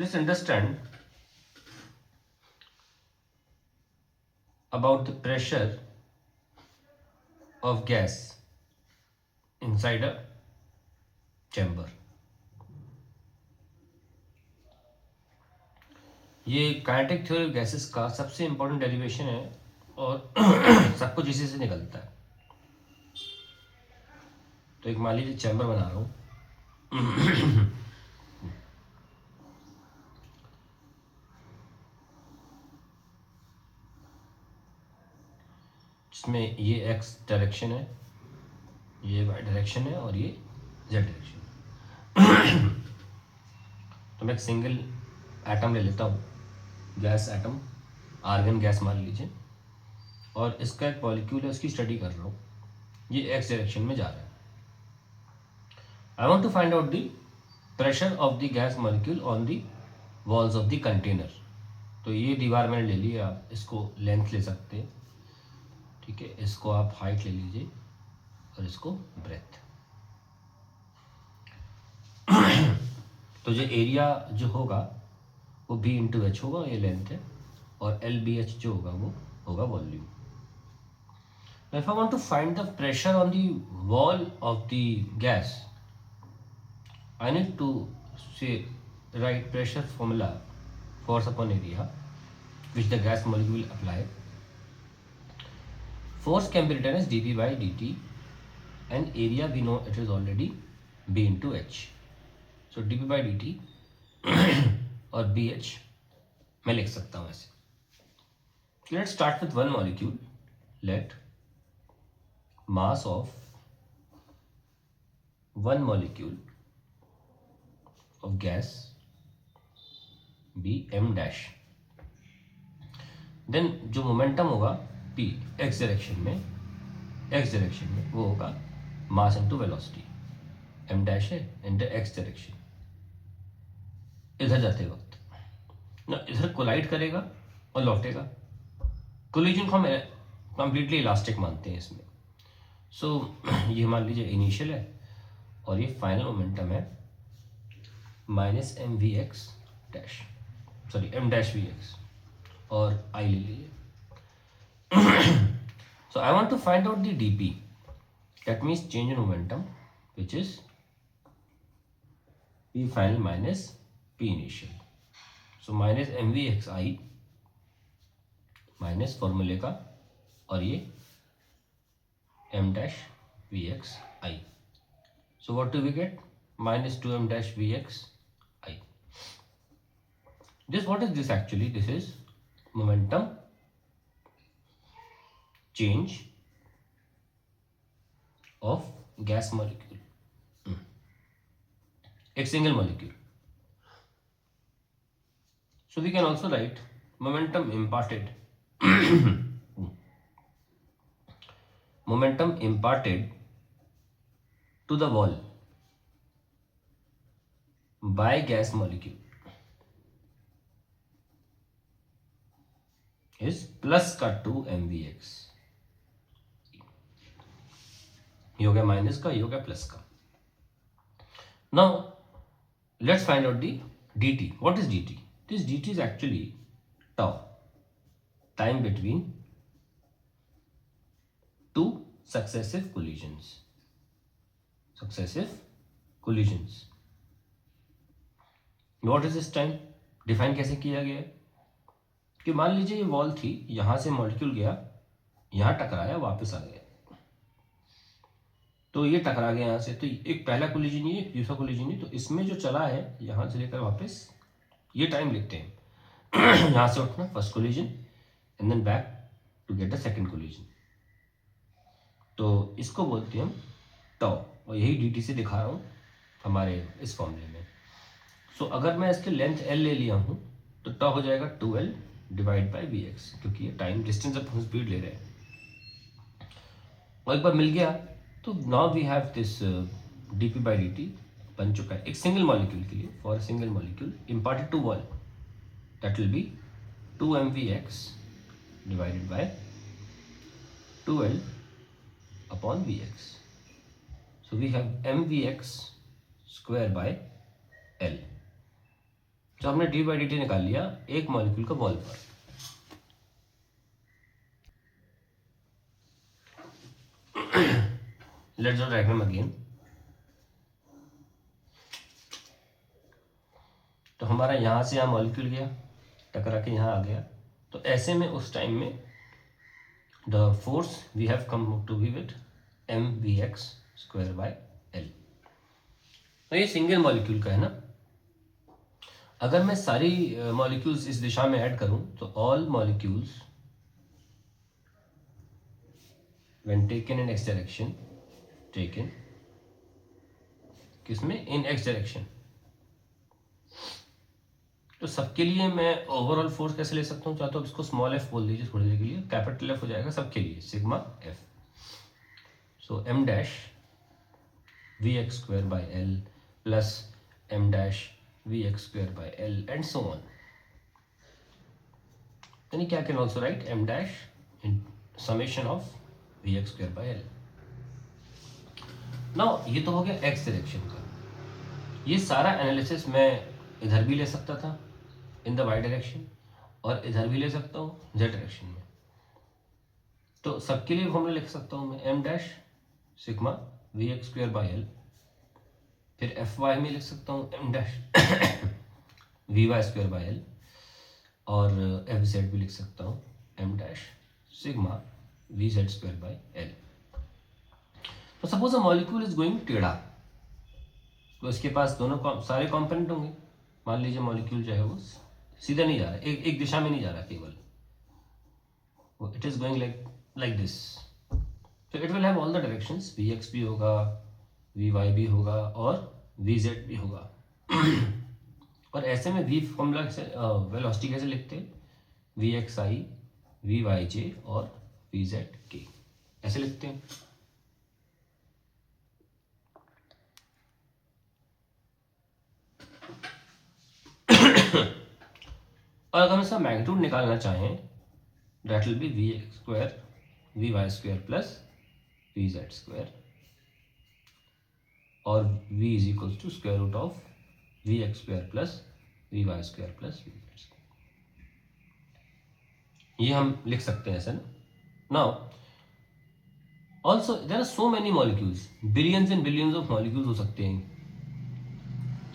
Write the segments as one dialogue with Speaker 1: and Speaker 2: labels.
Speaker 1: let's understand about the pressure of gas inside a chamber. ये kinetic theory of gases का सबसे important derivation है और सब कुछ इसी से निकलता है। तो एक मान लीजिए चैम्बर बना रहा हूँ, जिसमें ये एक्स डायरेक्शन है, ये वाई डायरेक्शन है और ये जेड डायरेक्शन। तो मैं एक सिंगल एटम ले लेता हूँ, गैस एटम, आर्गन गैस मान लीजिए, और इसका एक मॉलिक्यूल है, उसकी स्टडी कर रहा हूँ। ये एक्स डायरेक्शन में जा रहा है। I want to find out the pressure of the gas molecule on the walls of the container. तो ये दीवार मैंने ले ली, आप इसको लेंथ ले सकते हैं, ठीक है। इसको आप हाइट ले लीजिए और इसको ब्रेथ। तो जो एरिया जो होगा वो बी इंटू एच होगा, ये लेंथ है, और एल बी एच जो होगा वो होगा volume. If I want to find the pressure on the wall of the gas, I need to say right pressure formula force upon area which the gas molecule apply. Force can be written as dP by dt, and area we know it is already B into H. So dP by dt और BH मैं लिख सकता हूँ ऐसे. Let's start with one molecule. Let mass of one molecule of gas be m dash. Then जो momentum होगा p x direction में वो होगा mass into velocity, m dash है इनटू x डायरेक्शन। इधर जाते वक्त ना इधर कोलाइड करेगा और लौटेगा। कोलिजन को हम कंप्लीटली इलास्टिक मानते हैं इसमें। सो ये मान लीजिए इनिशियल है और ये फाइनल मोमेंटम है minus M V X dash, sorry M dash V X, और आई ले लीजिए। So I want to find out the dp, that means change in momentum, which is p final minus p initial. So minus mvxi minus फॉर्मूले का और ये m dash vx i. So what do we get? Minus 2m dash vx i. This, what is this actually? This is momentum change of gas molecule, a single molecule. So we can also write momentum imparted momentum imparted to the wall by gas molecule is plus का 2mvx. ये हो गया minus का, ये हो गया plus का. Now let's find out the dt. What is dt? This dt is actually tau, time between two successive collisions. Successive collisions. What is this time? Define कैसे किया गया है कि मान लीजिए ये वॉल थी, यहां से मॉलिक्यूल गया, यहां टकराया, वापस आ गया, तो ये टकरा गया यहां से, तो एक पहला कोलिजन ये, दूसरा कोलिजन ये, तो इसमें जो चला है यहां से लेकर वापस, ये टाइम लिखते हैं। यहां से उठना first collision and then back to get the second collision, तो इसको बोलते हैं हम टॉ, और यही dt से दिखा रहा हूं हमारे इस फॉर्मूले में. सो अगर मैं इसके लेंथ l ले लिया हूं तो टॉ हो जाएगा 2l divide by we x, क्योंकि ये टाइम डिस्टेंस अब हम स्पीड ले रहे हैं. और एक बार मिल गया तो now we have this dp by dt बन चुका है एक सिंगल मॉलिक्यूल के लिए. For a single molecule imparted to wall, that will be 2mvx divided by 2l upon vx. So we have mvx square by l. तो हमने D by D T निकाल लिया एक मॉलिक्यूल का वॉल पर। Let's draw diagram again. तो हमारा यहाँ से यहाँ मॉलिक्यूल गया, टकरा के यहाँ आ गया। तो ऐसे में उस टाइम में the force we have come to be with mvx² तो ये सिंगल मॉलिक्यूल का है ना। अगर मैं सारी मॉलिक्यूल्स इस दिशा में ऐड करूं तो all molecules when taken in x direction, taken किसमें, इन एक्स डायरेक्शन, तो सबके लिए मैं ओवरऑल फोर्स कैसे ले सकता हूँ, चाहे तो अब इसको स्मॉल एफ बोल दीजिए थोड़ी देर के लिए, कैपिटल एफ हो जाएगा सबके लिए, sigma F. So M dash vx²/L plus m dash vx²/L and so on. यानी क्या can also write m dash in summation of vx²/L। Now ये तो हो गया x डायरेक्शन का। ये सारा एनालिसिस मैं इधर भी ले सकता था इन द y डायरेक्शन और इधर भी ले सकता हूँ z डायरेक्शन में। तो सबके लिए फॉर्मूला लिख सकता हूँ मैं m डैश सिग्मा vx²/L, फिर fy में लिख सकता हूँ m डैश vy²/L और fz भी लिख सकता हूँ m डैश सिग्मा vz²/L। तो suppose a molecule is going टेढ़ा, तो इसके पास दोनों सारे कंपोनेंट होंगे। मान लीजिए मॉलिक्यूल जो है वो सीधा नहीं जा रहा, एक दिशा में नहीं जा रहा केवल, it is going like this. तो it will have all the directions, vx भी होगा, vy भी होगा और vz भी होगा। और ऐसे में v फॉर्मूला से वेलोसिटी कैसे लिखते हैं, vxi, vyj और vzk ऐसे लिखते हैं। और अगर हम इसका मैग्नीट्यूड निकालना चाहें, that will B vx² vy² plus vz² और v is equal to square root of vx² plus vy² plus vz²। ये हम लिख सकते हैं ऐसा ना। Now also there are so many molecules, billions and billions of molecules हो सकते हैं।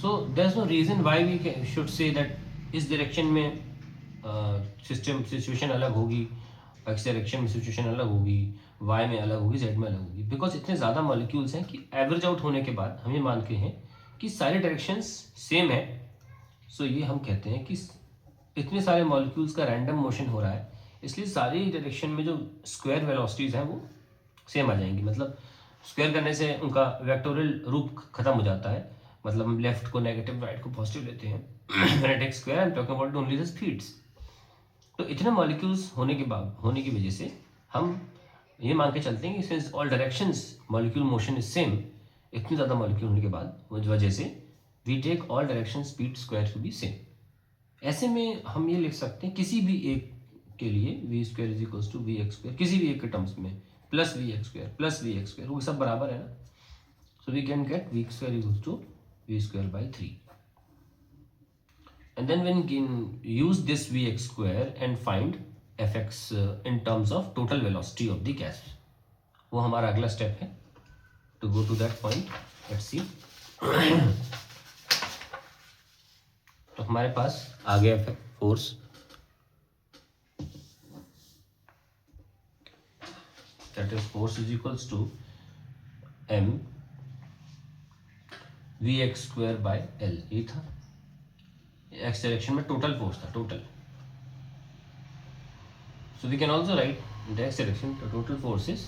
Speaker 1: So there is no reason why we should say that इस डायरेक्शन में सिचुएशन अलग होगी, एक्स डायरेक्शन में सिचुएशन अलग होगी, वाई में अलग होगी, जेड में अलग होगी। बिकॉज इतने ज़्यादा मॉलिक्यूल्स हैं कि एवरेज आउट होने के बाद हम ये मानते हैं कि सारे डायरेक्शंस सेम है। सो ये हम कहते हैं कि इतने सारे मॉलिक्यूल्स का रैंडम मोशन हो रहा है, इसलिए सारी डायरेक्शन में जो स्क्वायर वेलोसिटीज़ हैं वो सेम आ जाएंगी। मतलब स्क्वायर करने से उनका वेक्टोरियल रूप खत्म हो जाता है। मतलब हम लेफ्ट को नेगेटिव, राइट को पॉजिटिव लेते हैं। When I take square I am talking about only the speeds. तो इतने मॉलिक्यूल्स होने की वजह से हम ये मान के चलते हैं कि since all directions molecule motion is same, इतनी ज़्यादा मॉलिक्यूल होने के बाद वजह से we take all direction speed square to be same. ऐसे में हम ये लिख सकते हैं किसी भी एक के लिए v² is equals to vx², किसी भी एक के टर्म्स में प्लस vx² प्लस vx², वो सब बराबर है ना। So we can get v² equals to v²/3 and then we can use this vx² and find fx in terms of total velocity of the gas। वो हमारा अगला step है। to go to that point, let's see। तो हमारे पास आ गया force, that is force is equals to m vx²/L। ये था x direction में टोटल फोर्स था, total. So we can also write in the x direction the total force is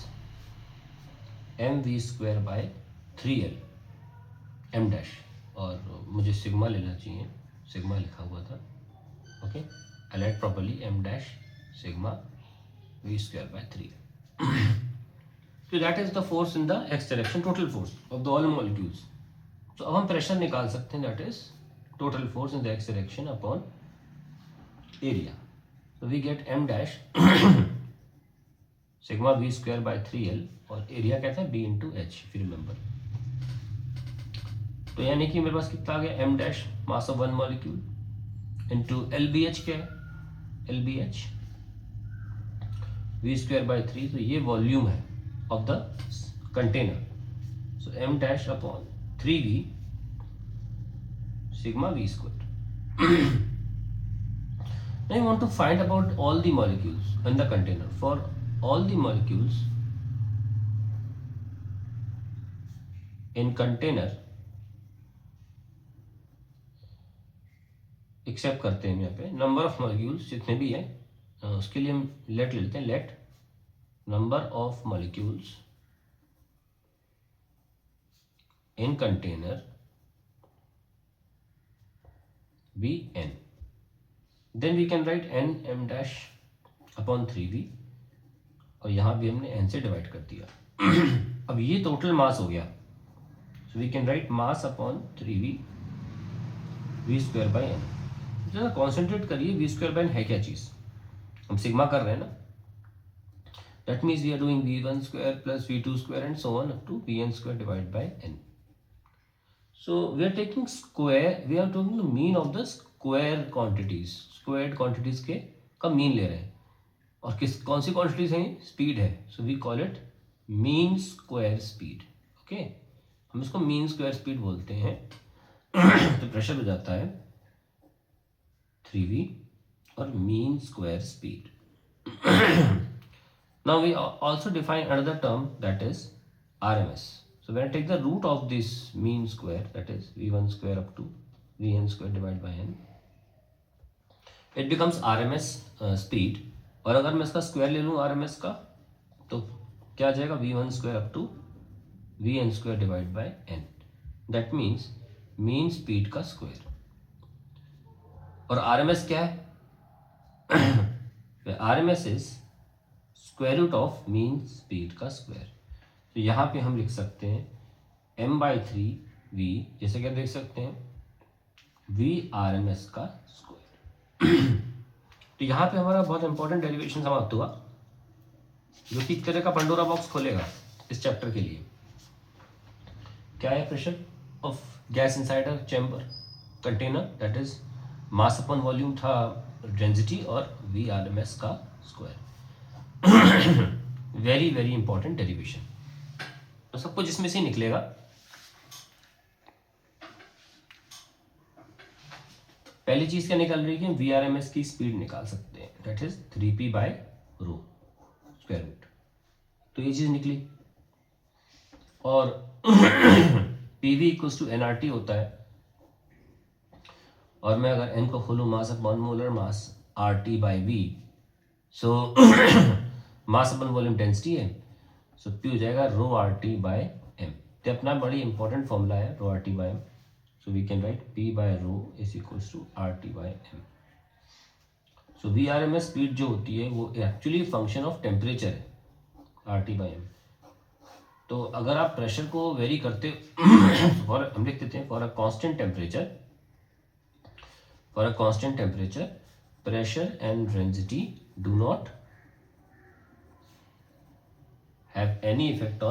Speaker 1: mv²/3L m dash, और मुझे sigma लेना चाहिए, sigma लिखा हुआ था, okay. I write properly m dash sigma v²/3। So that is the force in the x direction, total force of the all molecules। तो अब हम प्रेशर निकाल सकते हैं, that is total force in the x direction upon area। So we get m dash sigma v²/3L और area कहता है b into h, if you remember। तो यानी कि मेरे पास कितना आ गया, m dash mass of one molecule into L B H क्या है, L B H V square by 3, तो ये वॉल्यूम है of the container. So M dash upon 3v sigma v square. Now you want to find about all the molecules in the container. For all the molecules in container, accept करते हैं यहाँ पे number of molecules जितने भी हैं, उसके लिए हम लेट ले लेते हैं. Let number of molecules in container be N. Then we can write N M dash upon 3v, और यहाँ भी हमने n से डिवाइड कर दिया. अब ये टोटल मास हो गया. So we can write mass upon 3v v square by N. जरा कॉन्सेंट्रेट करिए, वी स्क्वायर बाई एन है क्या चीज़, हम सिग्मा कर रहे हैं ना. That means we are doing v1 square plus v2 square and so on up to vn square divide by n. So we are taking square, we are taking the mean of the square quantities, squared quantities के का mean ले रहे हैं. और कौन सी quantities हैं, speed है. So we call it mean square speed. Okay, हम इसको मीन स्क्वायर स्पीड बोलते हैं. तो प्रेशर हो जाता है 3v और mean square speed. Now we also define another term, that is RMS. So when I take the root of this mean square, that is v1 square up to vn square divided by n, it becomes RMS speed. और अगर मैं इसका square ले लूँ RMS का, तो क्या आ जाएगा, v1 square up to vn square divide by n. That means mean speed का स्क्वायर. और RMS क्या है, RMS is square root of mean speed का स्क्वायर. तो यहाँ पे हम लिख सकते हैं m/3v, जैसे कि आप देख सकते हैं v RMS का स्क्वायर. तो यहाँ पे हमारा बहुत इंपॉर्टेंट डेरिवेशन समाप्त हुआ, जो कि एक तरह का पंडोरा बॉक्स खोलेगा इस चैप्टर के लिए. क्या है, pressure of gas inside a chamber container, that is mass upon volume था डेंसिटी, और v RMS का square. Very very important derivation. तो सब कुछ इसमें से निकलेगा. पहली चीज क्या निकल रही है, वी RMS की स्पीड निकाल सकते हैं, that is 3p by rho square root. तो ये चीज निकली. और pv इक्वल्स टू nRT होता है. और मैं अगर n को खोलूं mass upon molar mass RT by v, so mass upon volume density है. सो P हो जाएगा रो RT बाय m. तो अपना बड़ी इंपॉर्टेंट फॉर्मूला है rho RT by m. So we can write P by rho is equals to RT by m. So we RMS speed जो होती है वो एक्चुअली फंक्शन ऑफ टेम्परेचर है, RT बाय m. तो अगर आप प्रेशर को वेरी करते और हम लिख देते हैं for a constant temperature pressure and density do not have any effect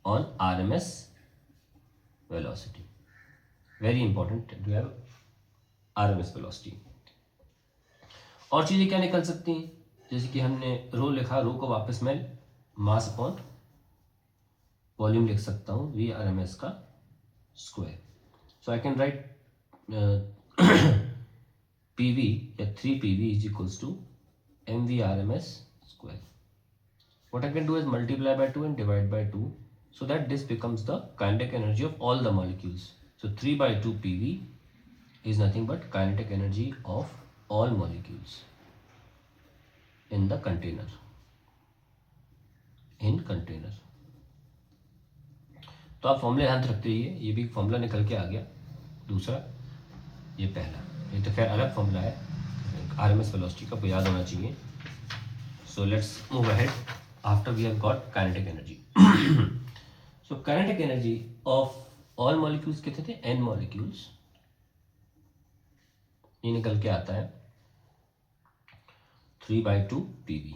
Speaker 1: on RMS velocity. Very important to have RMS velocity. और चीजें क्या निकल सकती हैं, जैसे कि हमने रो लिखा, रो को वापस मैं मास अपॉन वॉल्यूम लिख सकता हूँ वी RMS का square. So I can write PV या 3PV is equals to mv RMS square. What I can do is multiply by 2 and divide by 2, so that this becomes the kinetic energy of all the molecules. So 3 by 2 PV is nothing but kinetic energy of all molecules in the container. तो आप फॉर्मूले ध्यान रखते रहिए. ये भी formula निकल के आ गया. दूसरा, ये पहला, ये तो खैर अलग फॉर्मूला है, RMS वेलोसिटी का, याद होना चाहिए. So let's move ahead after we have got kinetic energy. So kinetic energy of all molecules कितने थे, n मॉलिक्यूल्स. ये निकल के आता है 3/2 PV.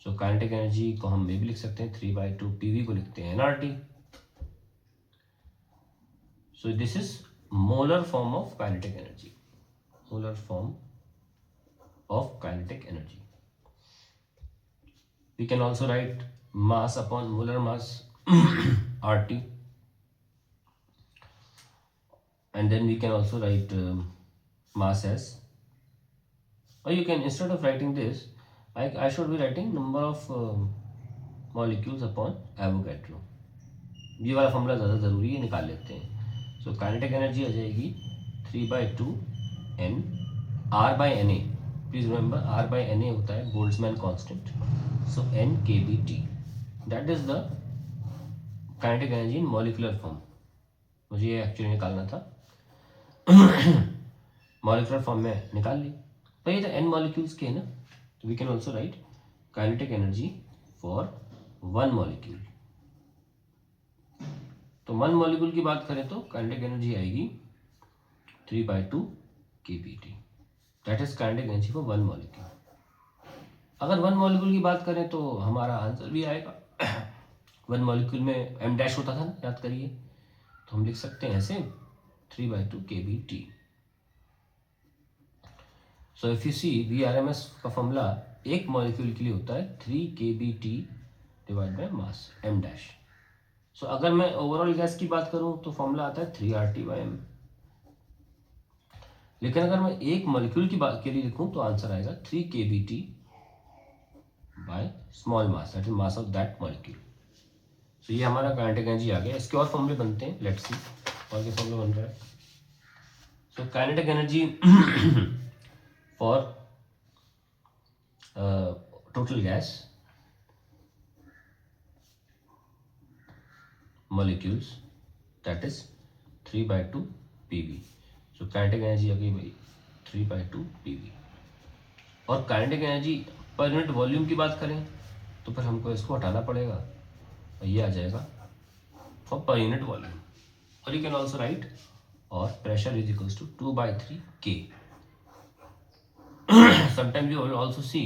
Speaker 1: सो काइनेटिक एनर्जी को हम ये भी लिख सकते हैं 3/2 PV को लिखते हैं nRT. So this is molar form of kinetic energy. Molar form of kinetic energy. We can also write mass upon molar mass RT, and then we can also write mass as, or you can, instead of writing this, I should be writing number of molecules upon Avogadro. ये वाला formula ज़्यादा ज़रूरी है, निकाल लेते हैं. सो kinetic energy आ जाएगी 3/2 n R/Na. Please remember R/Na होता है Boltzmann constant. So n kBt, that is the kinetic energy in molecular form. मुझे ये एक्चुअली निकालना था. मॉलिक्यूलर फॉर्म में निकाल ली. तो ये तो n मॉलिक्यूल्स के है ना, तो we can also write kinetic energy for 1 molecule. तो 1 मॉलिक्यूल की बात करें तो काइनेटिक एनर्जी आएगी 3/2 kBt. That is kinetic energy for 1 molecule. अगर 1 मॉलिक्यूल की बात करें तो हमारा आंसर भी आएगा 1 मॉलिक्यूल में m डैश होता था ना, याद करिए. तो हम लिख सकते हैं ऐसे 3/2 kBt. So if you see VRMS का फॉर्मूला एक मॉलिक्यूल के लिए होता है 3 kBt divide by mass m dash. So अगर मैं ओवरऑल गैस की बात करूं तो फॉर्मूला आता है 3RT/m. लेकिन अगर मैं एक मॉलिक्यूल की बात के लिए लिखूं तो आंसर आएगा 3 kBt by small mass, that is mass of that molecule. So ये हमारा काइनेटिक एनर्जी आ गया. इसके और फॉर्मूले बनते हैं, लेट्स सी और क्या फॉर्मूला बन रहा है. सो kinetic energy for total gas molecules, that is 3/2 pV. So kinetic energy आ गई भाई 3/2 pV. और kinetic energy पर यूनिट वॉल्यूम की बात करें तो फिर हमको इसको हटाना पड़ेगा और ये आ जाएगा फॉर पर यूनिट वॉल्यूम. और यू कैन ऑल्सो राइट और pressure is equals to 2/3 K. Sometimes you will also see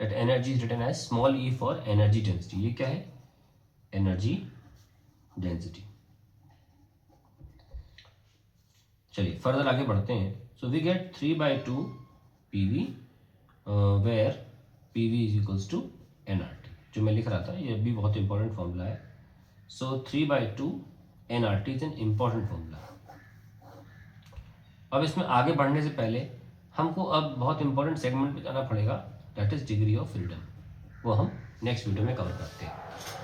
Speaker 1: that energy is written as small e for energy density. ये क्या है? Energy density. चलिए फर्दर आगे बढ़ते हैं. So we get 3/2 pV where pV is equals to nRT. जो मैं लिख रहा था ये भी बहुत इंपॉर्टेंट फॉर्मूला है. सो 3/2 nRT is an important formula. अब इसमें आगे बढ़ने से पहले हमको अब बहुत इंपॉर्टेंट सेगमेंट पे जाना पड़ेगा, that is degree of freedom. वो हम नेक्स्ट वीडियो में कवर करते हैं.